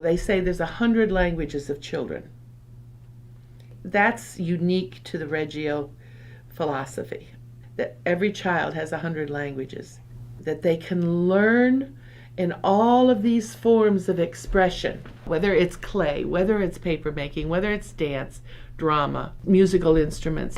They say there's 100 languages of children. That's unique to the Reggio philosophy, that every child has 100 languages, that they can learn in all of these forms of expression, whether it's clay, whether it's paper making, whether it's dance, drama, musical instruments.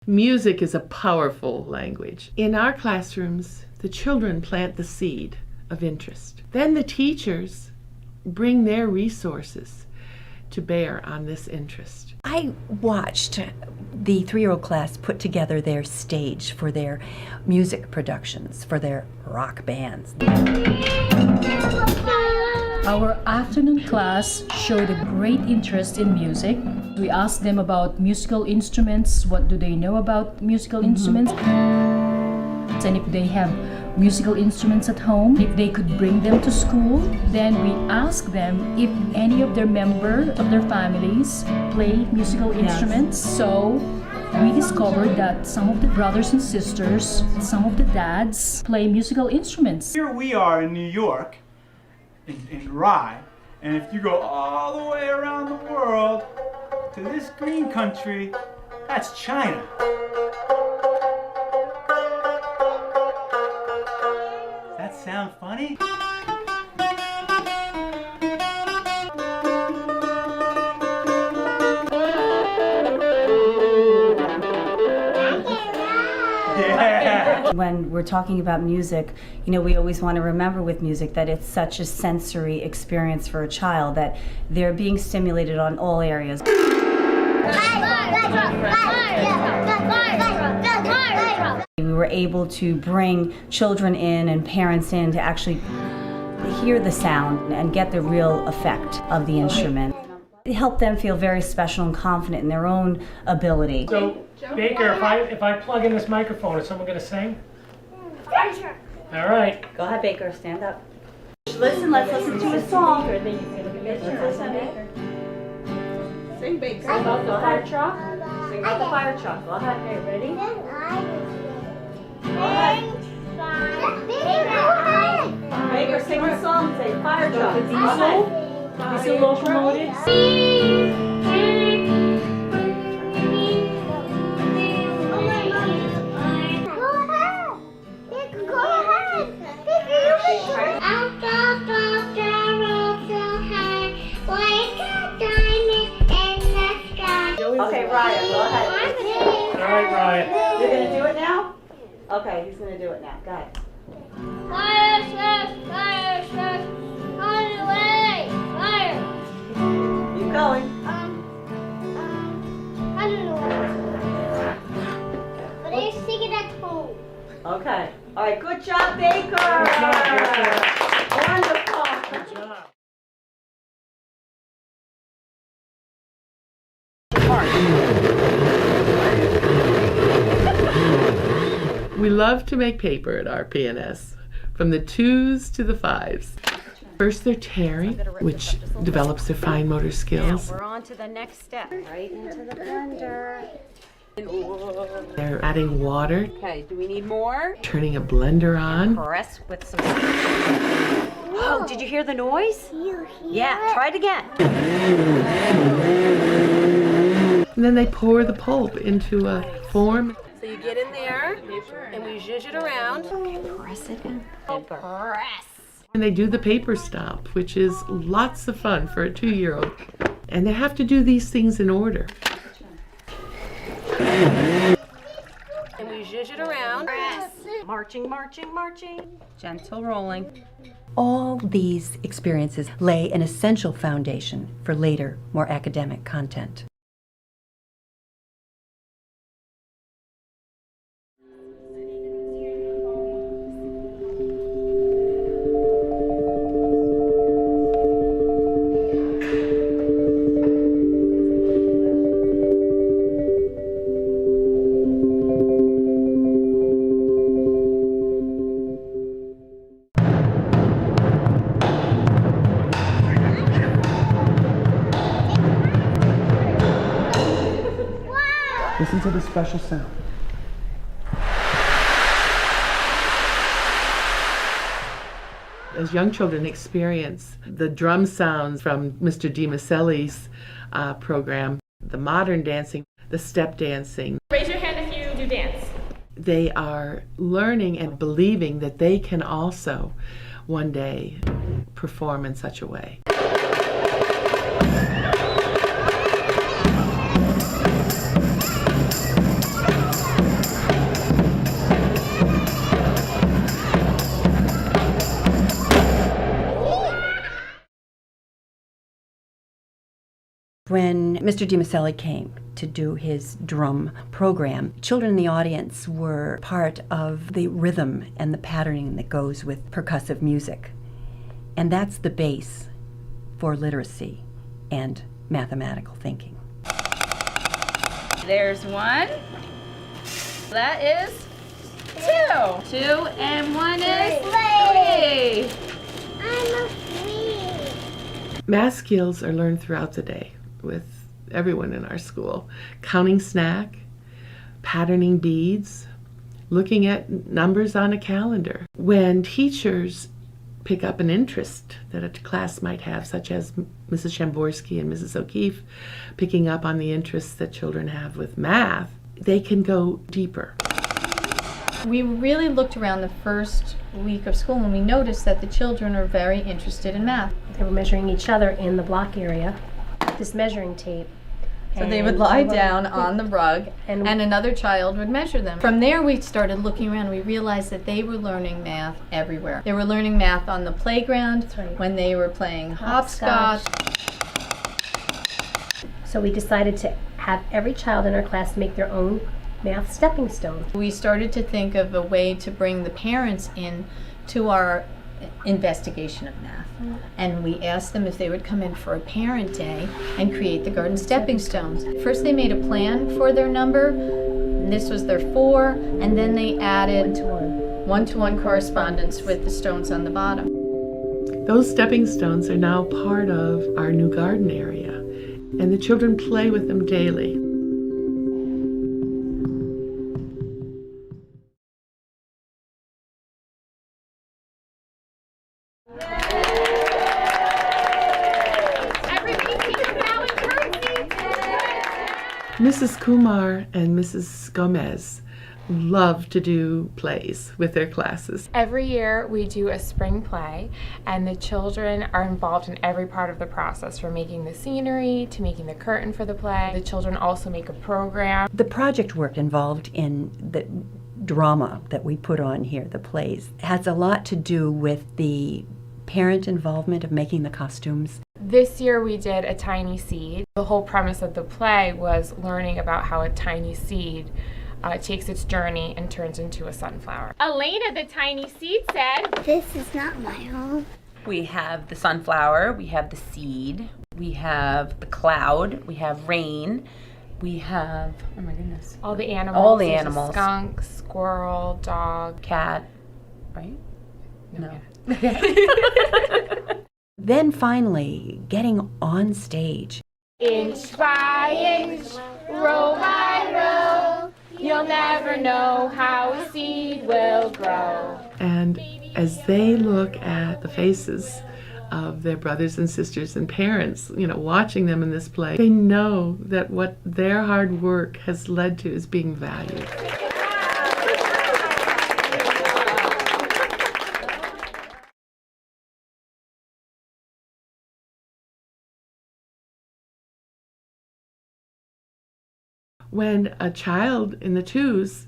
Music is a powerful language. In our classrooms, the children plant the seed of interest. Then the teachers bring their resources to bear on this interest. I watched the 3-year-old class put together their stage for their music productions, for their rock bands. Our afternoon class showed a great interest in music. We asked them about musical instruments, what do they know about musical instruments, and if they have musical instruments at home, if they could bring them to school. Then we asked them if any of their members of their families play musical instruments. So we discovered that some of the brothers and sisters, some of the dads play musical instruments. Here we are in New York, in Rye, and if you go all the way around the world to this green country, that's China. Does that sound funny? When we're talking about music, you know, we always want to remember with music that it's such a sensory experience for a child, that they're being stimulated on all areas. We were able to bring children in and parents in to actually hear the sound and get the real effect of the instrument. It helped them feel very special and confident in their own ability. So, Baker, if I plug in this microphone, is someone going to sing? Sure. All right. Go ahead, Baker, stand up. Listen, let's listen to a song. Let's listen, Baker. Sing, Baker. Sing about the fire truck. Sing about the fire truck. Go ahead. Okay, ready? Go ahead. Baker, sing the song. Say fire truck. The diesel locomotives. Okay, Ryan, go ahead. All right, Ryan. You're going to do it now? Okay, he's going to do it now. Go ahead. Keep going. I don't know. But I sing it at home. Okay. All right, good job, Baker. Wonderful. Good job. We love to make paper at our PNS, from the 2s to the 5s. First they're tearing, which develops their fine motor skills. We're on to the next step. Right into the blender. They're adding water, Okay, do we need more? turning a blender on. Press with some... Oh, did you hear the noise? Yeah, try it again. And then they pour the pulp into a form. So you get in there, and we zhuzh it around. Press it in. Press. And they do the paper stomp, which is lots of fun for a 2-year-old. And they have to do these things in order. And we zhuzh it around. Press. Marching, marching, marching. Gentle rolling. All these experiences lay an essential foundation for later, more academic content. Listen to the special sound. As young children experience the drum sounds from Mr. DiMaselli's program, the modern dancing, the step dancing. Raise your hand if you do dance. They are learning and believing that they can also one day perform in such a way. When Mr. DiMaselli came to do his drum program, children in the audience were part of the rhythm and the patterning that goes with percussive music. And that's the base for literacy and mathematical thinking. There's one. That is two. 2 and 1 is 3. I'm a flea. Math skills are learned throughout the day with everyone in our school. Counting snack, patterning beads, looking at numbers on a calendar. When teachers pick up an interest that a class might have, such as Mrs. Shamborsky and Mrs. O'Keefe picking up on the interests that children have with math, they can go deeper. We really looked around the first week of school and we noticed that the children are very interested in math. They were measuring each other in the block area, this measuring tape. So they would lie down on the rug and another child would measure them. From there we started looking around. We realized that they were learning math everywhere. They were learning math on the playground, when they were playing hopscotch. So we decided to have every child in our class make their own math stepping stone. We started to think of a way to bring the parents in to our investigation of math. And we asked them if they would come in for a parent day and create the garden stepping stones. First they made a plan for their number, and this was their 4, and then they added one-to-one correspondence with the stones on the bottom. Those stepping stones are now part of our new garden area, and the children play with them daily. Mrs. Kumar and Mrs. Gomez love to do plays with their classes. Every year we do a spring play, and the children are involved in every part of the process, from making the scenery to making the curtain for the play. The children also make a program. The project work involved in the drama that we put on here, the plays, has a lot to do with the parent involvement of making the costumes. This year we did a tiny seed. The whole premise of the play was learning about how a tiny seed takes its journey and turns into a sunflower. Elena, the tiny seed, said, This is not my home. We have the sunflower, we have the seed, we have the cloud, we have rain, we have, oh my goodness, all the animals. All the There's animals. A skunk, squirrel, dog, cat, right? No. Then finally, getting on stage. Inch by inch, row by row, you'll never know how a seed will grow. And as they look at the faces of their brothers and sisters and parents, watching them in this play, they know that what their hard work has led to is being valued. When a child in the 2s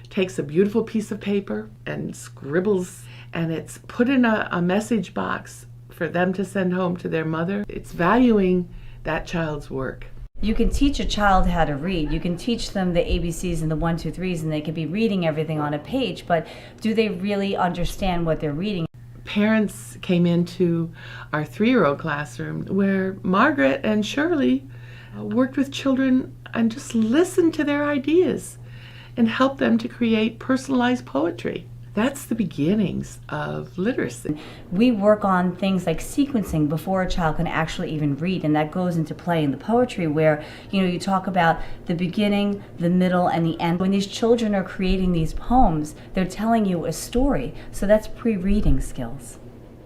takes a beautiful piece of paper and scribbles, and it's put in a message box for them to send home to their mother, it's valuing that child's work. You can teach a child how to read. You can teach them the ABCs and the 1, 2, 3s, and they can be reading everything on a page, but do they really understand what they're reading? Parents came into our 3-year-old classroom where Margaret and Shirley worked with children and just listened to their ideas and helped them to create personalized poetry. That's the beginnings of literacy. We work on things like sequencing before a child can actually even read, and that goes into play in the poetry where, you talk about the beginning, the middle, and the end. When these children are creating these poems, they're telling you a story, so that's pre-reading skills.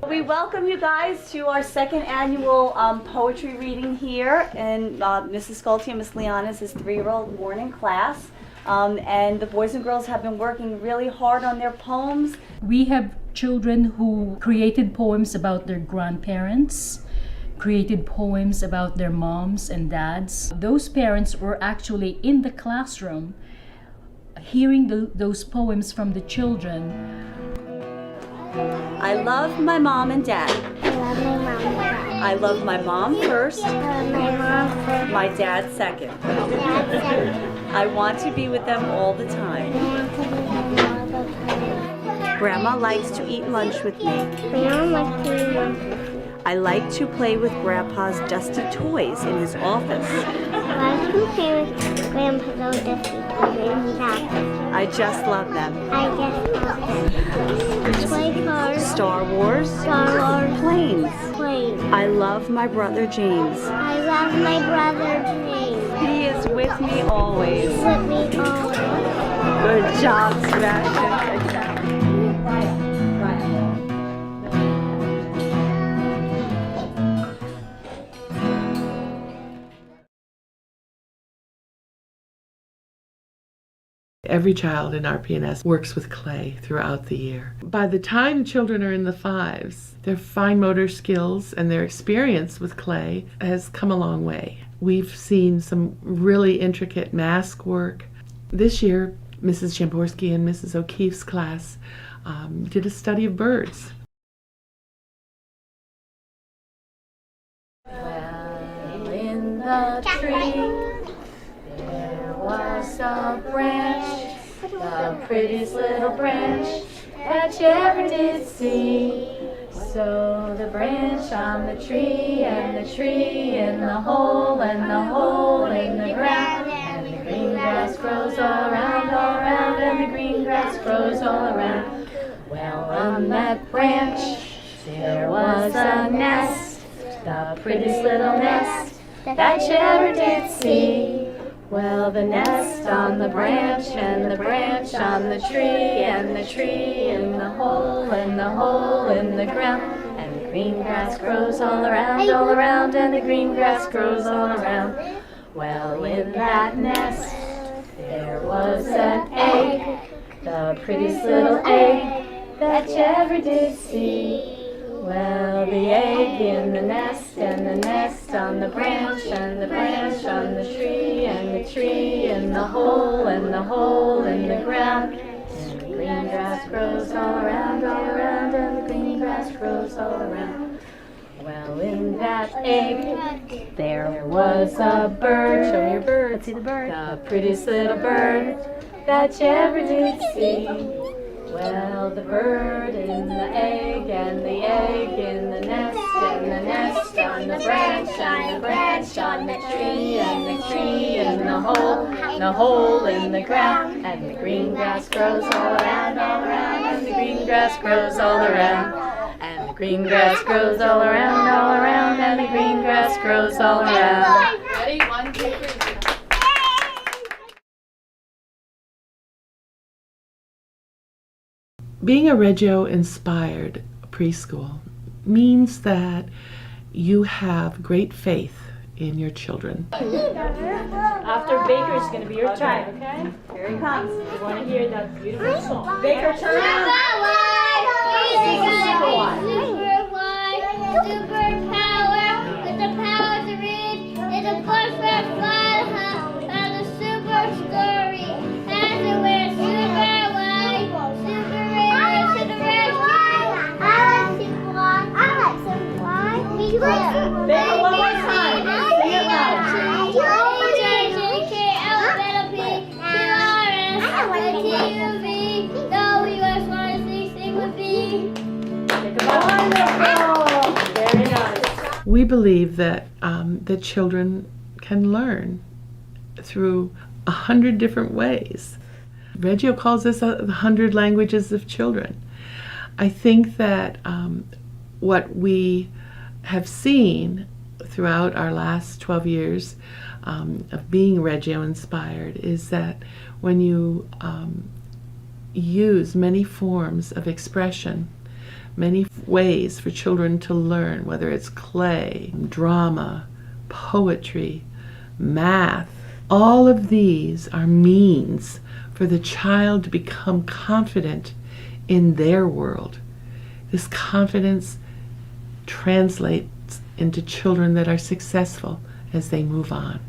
We welcome you guys to our second annual poetry reading here, and Mrs. Sculte and Miss Liana's 3-year-old morning class. And the boys and girls have been working really hard on their poems. We have children who created poems about their grandparents, created poems about their moms and dads. Those parents were actually in the classroom hearing those poems from the children. I love my mom and dad. I love my mom and dad. I love my mom first, I love my mom first. my dad second. My dad second. I want to be with them all the time. I want to be with them all the time. Grandma likes to eat lunch with me. Grandma likes to eat lunch with me. I like to play with Grandpa's dusty toys in his office. I like to play with Grandpa's old dusty toys in his office. I just love them. I just love them. Toy cars. Star Wars. Star Wars. Planes. Planes. I love my brother James. I love my brother James. He is with me always. He's with me always. Good job, Sebastian. Good job. Every child in RPNS works with clay throughout the year. By the time children are in the 5s, their fine motor skills and their experience with clay has come a long way. We've seen some really intricate mask work. This year, Mrs. Jamborski and Mrs. O'Keefe's class did a study of birds. Well, in the tree there was a branch, the prettiest little branch that you ever did see. So the branch on the tree, and the tree in the hole, and the hole in the ground, and the green grass grows all around, and the green grass grows all around. Well, on that branch there was a nest, the prettiest little nest that you ever did see. Well, the nest on the branch, and the branch on the tree, and the tree in the hole, and the hole in the ground, and the green grass grows all around, and the green grass grows all around. Well, in that nest there was an egg, the prettiest little egg that you ever did see. Well, the egg in the nest, and the nest on the branch, and the branch on the tree, and the tree in the hole, and the hole in the ground, and the green grass grows all around, and the green grass grows all around. Well, in that egg there was a bird. Show me your bird. Let's see the bird. The prettiest little bird that you ever did see. Well, the bird in the egg, and the egg in the nest, and the nest on the branch, and the branch on the tree, and the tree in the hole in the ground, and the green grass grows all around, and the green grass grows all around, and the green grass grows all around, and the green grass grows all around. Ready? 1, 2, 3. Being a Reggio-inspired preschool means that you have great faith in your children. After Baker, it's going to be your time, okay? Here he comes. You want to hear that beautiful song. Baker, turn around. Super power, with the power to read, is a push for fun, and a super story, as it wears super white, super rare, to the rescue. I like super white. I like super white. Me too. Baker, one more time. Sing it loud. Wonderful! Very nice. We believe that that children can learn through 100 different ways. Reggio calls this the 100 languages of children. I think that what we have seen throughout our last 12 years of being Reggio inspired is that when you use many forms of expression, many ways for children to learn, whether it's clay, drama, poetry, math, all of these are means for the child to become confident in their world. This confidence translates into children that are successful as they move on.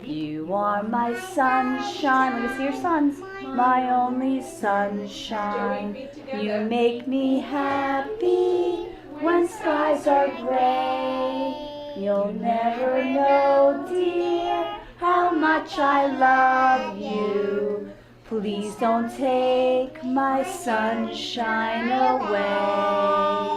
You are my sunshine. Let me see your suns. My only sunshine. You make me happy when skies are gray. You'll never know, dear, how much I love you. Please don't take my sunshine away.